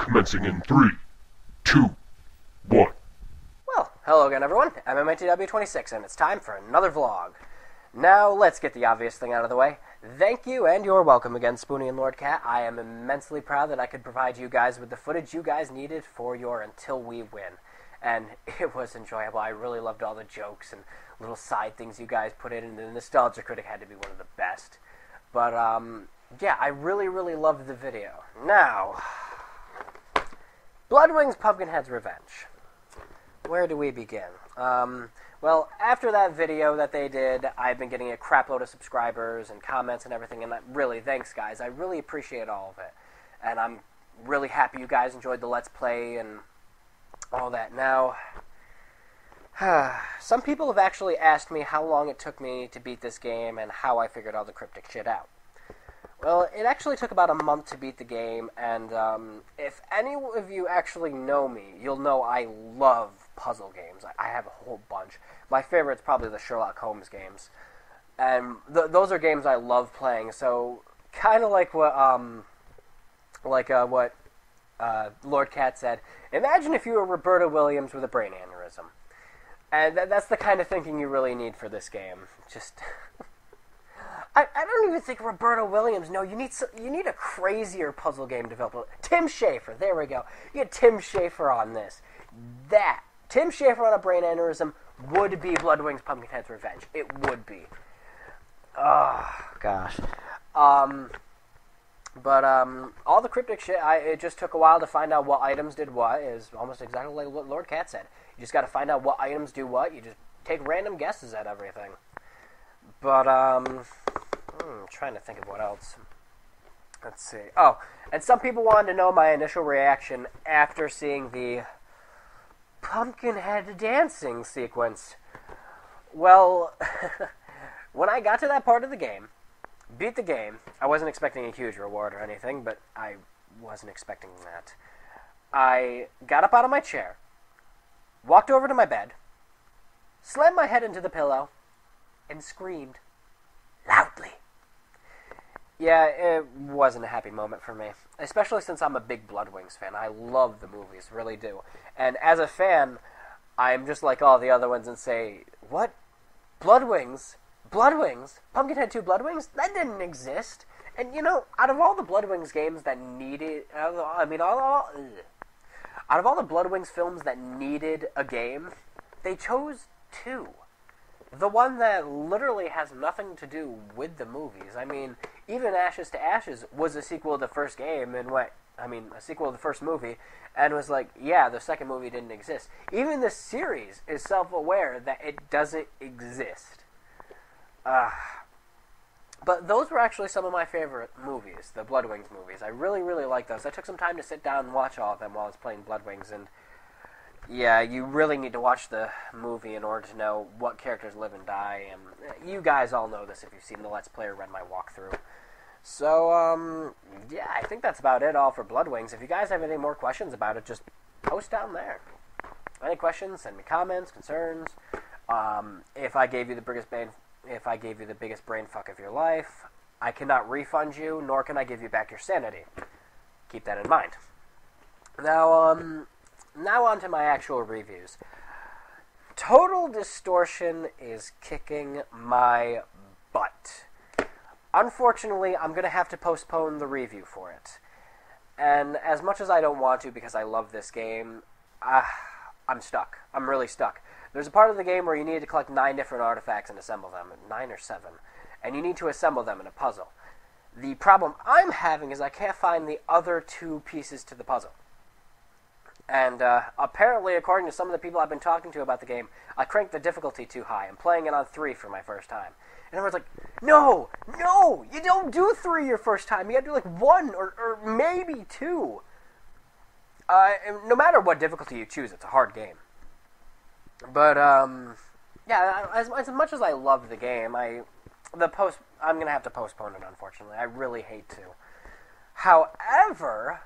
Commencing in 3, 2, 1. Well, hello again everyone, MMATW26, and it's time for another vlog. Now, let's get the obvious thing out of the way. Thank you, and you're welcome again, Spoony and LordKat. I am immensely proud that I could provide you guys with the footage you guys needed for your Until We Win. And it was enjoyable. I really loved all the jokes and little side things you guys put in, and the Nostalgia Critic had to be one of the best. But, yeah, I really loved the video. Now, Bloodwings Pumpkinhead's Revenge. Where do we begin? Well, after that video that they did, I've been getting a crap load of subscribers and comments and everything, and really, thanks guys. I really appreciate all of it. And I'm really happy you guys enjoyed the Let's Play and all that. Now, some people have actually asked me how long it took me to beat this game and how I figured all the cryptic shit out. Well, it actually took about a month to beat the game, and if any of you actually know me, you'll know I love puzzle games. I have a whole bunch. My favorite's probably the Sherlock Holmes games, and those are games I love playing. So, kind of like what LordKat said. Imagine if you were Roberta Williams with a brain aneurysm, and that's the kind of thinking you really need for this game. Just. I don't even think Roberta Williams. No, you need a crazier puzzle game developer. Tim Schafer, there we go. You get Tim Schafer on this. Tim Schafer on a brain aneurysm would be Bloodwings Pumpkinhead's Revenge. It would be. Oh, gosh. But all the cryptic shit, it just took a while to find out what items did what, is almost exactly like what LordKat said. You just got to find out what items do what. You just take random guesses at everything. But, I'm trying to think of what else. Let's see. Oh, and some people wanted to know my initial reaction after seeing the Pumpkinhead dancing sequence. Well, when I got to that part of the game, beat the game, I wasn't expecting a huge reward or anything, but I wasn't expecting that. I got up out of my chair, walked over to my bed, slammed my head into the pillow, and screamed loudly. Yeah, it wasn't a happy moment for me, especially since I'm a big Bloodwings fan. I love the movies, really do. And as a fan, I'm just like all the other ones and say, what? Bloodwings? Bloodwings? Pumpkinhead 2 Bloodwings? That didn't exist. And, you know, out of all the Bloodwings games that needed... out of all the Bloodwings films that needed a game, they chose 2. The one that literally has nothing to do with the movies. I mean, even Ashes to Ashes was a sequel to the first game, and a sequel to the first movie, and was like, yeah, the second movie didn't exist. Even the series is self-aware that it doesn't exist. But those were actually some of my favorite movies, the Bloodwings movies. I really like those. I took some time to sit down and watch all of them while I was playing Bloodwings, and yeah, you really need to watch the movie in order to know what characters live and die, and you guys all know this if you've seen the Let's Play or read my walkthrough. So, yeah, I think that's about it all for Bloodwings. If you guys have any more questions about it, just post down there. Any questions, send me comments, concerns. If I gave you the biggest brain fuck of your life, I cannot refund you, nor can I give you back your sanity. Keep that in mind. Now on to my actual reviews. Total Distortion is kicking my butt. Unfortunately, I'm going to have to postpone the review for it. And as much as I don't want to because I love this game, I'm stuck. I'm really stuck. There's a part of the game where you need to collect 9 different artifacts and assemble them. 9 or 7. And you need to assemble them in a puzzle. The problem I'm having is I can't find the other 2 pieces to the puzzle. And apparently, according to some of the people I've been talking to about the game, I cranked the difficulty too high. I'm playing it on 3 for my first time. And everyone's like, no, you don't do 3 your first time. You gotta do like 1 or maybe 2. And no matter what difficulty you choose, it's a hard game. But, yeah, as much as I love the game, I'm gonna have to postpone it, unfortunately. I really hate to. However,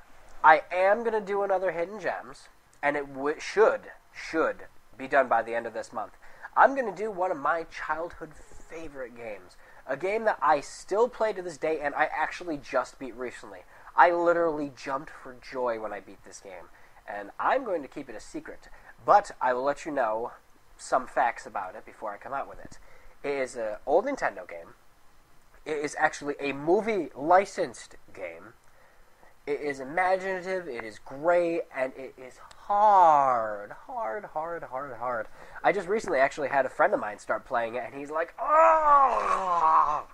I am going to do another Hidden Gems, and it should be done by the end of this month. I'm going to do one of my childhood favorite games. A game that I still play to this day, and I actually just beat recently. I literally jumped for joy when I beat this game, and I'm going to keep it a secret, but I will let you know some facts about it before I come out with it. It is an old Nintendo game. It is actually a movie-licensed game. It is imaginative, it is great, and it is hard. I just recently actually had a friend of mine start playing it, and he's like, oh!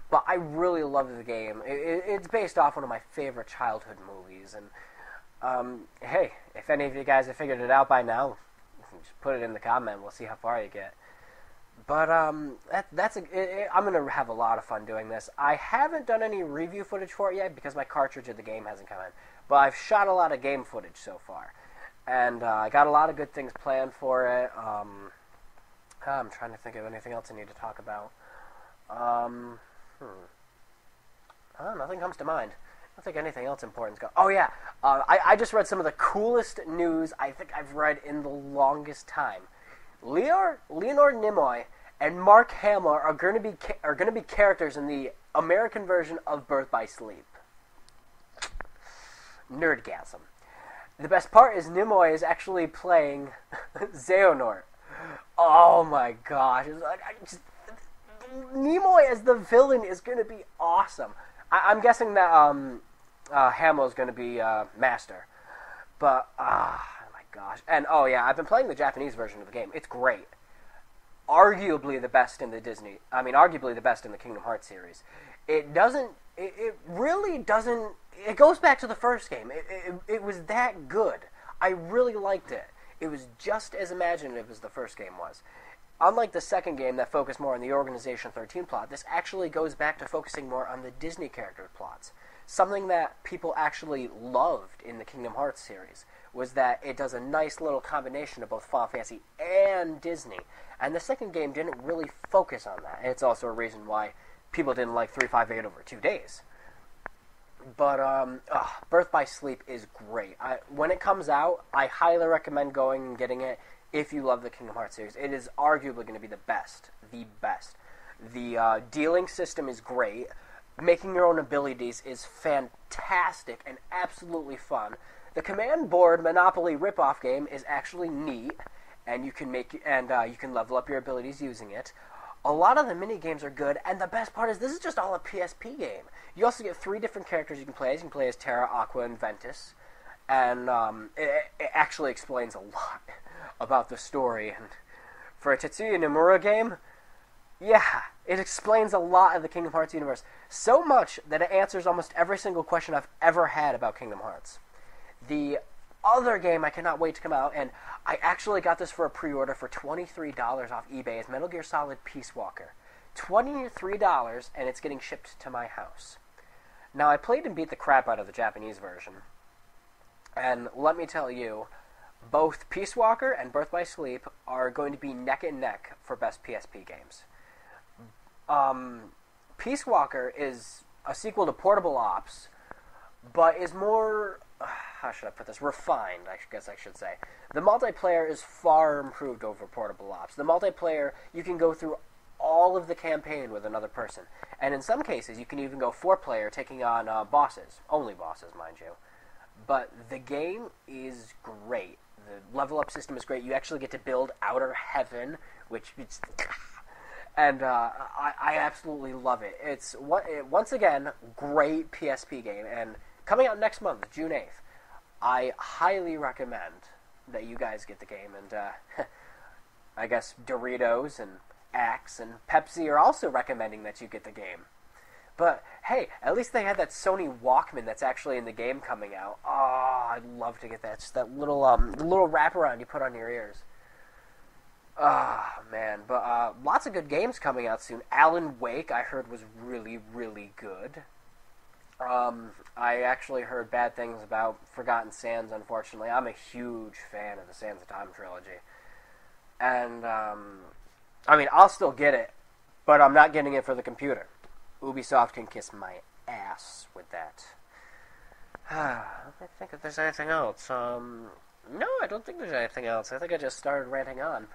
But I really love the game. It's based off one of my favorite childhood movies, and hey, if any of you guys have figured it out by now, just put it in the comment, we'll see how far you get. But I'm going to have a lot of fun doing this. I haven't done any review footage for it yet because my cartridge of the game hasn't come in. But I've shot a lot of game footage so far. And I got a lot of good things planned for it. I'm trying to think of anything else I need to talk about. Nothing comes to mind. I don't think anything else important's going. Oh yeah, I just read some of the coolest news I think I've read in the longest time. Leonard Nimoy and Mark Hamill are going to be characters in the American version of Birth by Sleep. Nerdgasm. The best part is Nimoy is actually playing Xehanort. Oh my gosh! It's like, Nimoy as the villain is going to be awesome. I'm guessing that Hamill is going to be Master, but gosh. And, oh yeah, Really playing the Japanese version of the game. It's great. Arguably the best in the Kingdom Hearts series. It really doesn't, it goes back to the first game. It was that good. I really liked it. It was just as imaginative as the first game was. Unlike the second game that focused more on the Organization 13 plot, this actually goes back to focusing more on the Disney character plots. Something that people actually loved in the Kingdom Hearts series was that it does a nice little combination of both Final Fantasy and Disney. And the second game didn't really focus on that. And it's also a reason why people didn't like 358 over 2 days. But Birth by Sleep is great. When it comes out, I highly recommend going and getting it if you love the Kingdom Hearts series. It is arguably going to be the best. The best. The dealing system is great. Making your own abilities is fantastic and absolutely fun. The Command Board Monopoly ripoff game is actually neat, and you can you can level up your abilities using it. A lot of the mini games are good, and the best part is this is just all a PSP game. You also get 3 different characters you can play as. You can play as Terra, Aqua, and Ventus, and it actually explains a lot about the story. And for a Tetsuya Nomura game, yeah, it explains a lot of the Kingdom Hearts universe. So much that it answers almost every single question I've ever had about Kingdom Hearts. The other game I cannot wait to come out, and I actually got this for a pre-order for $23 off eBay, is Metal Gear Solid Peace Walker. $23, and it's getting shipped to my house. Now, I played and beat the crap out of the Japanese version, and let me tell you, both Peace Walker and Birth by Sleep are going to be neck and neck for best PSP games. Peace Walker is a sequel to Portable Ops, but is more, how should I put this, refined, I guess I should say. The multiplayer is far improved over Portable Ops. The multiplayer, you can go through all of the campaign with another person. And in some cases, you can even go 4-player, taking on bosses. Only bosses, mind you. But the game is great. The level up system is great. You actually get to build Outer Heaven, which is... And I absolutely love it. It's, once again, great PSP game. And coming out next month, June 8th. I highly recommend that you guys get the game. And I guess Doritos and Axe and Pepsi are also recommending that you get the game. But, hey, at least they had that Sony Walkman that's actually in the game coming out. Oh, I'd love to get that. Just that little wraparound you put on your ears. Ah, man. But lots of good games coming out soon. Alan Wake, I heard, was really, really good. I actually heard bad things about Forgotten Sands, unfortunately. I'm a huge fan of the Sands of Time trilogy. And, I mean, I'll still get it, but I'm not getting it for the computer. Ubisoft can kiss my ass with that. Let me think if there's anything else. No, I don't think there's anything else. I think I just started ranting on.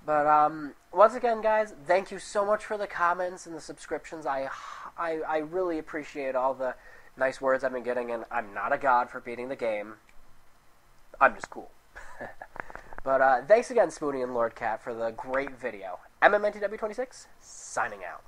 But, once again, guys, thank you so much for the comments and the subscriptions. I really appreciate all the nice words I've been getting, and I'm not a god for beating the game. I'm just cool. But thanks again, Spoony and LordKat, for the great video. MMNTW26, signing out.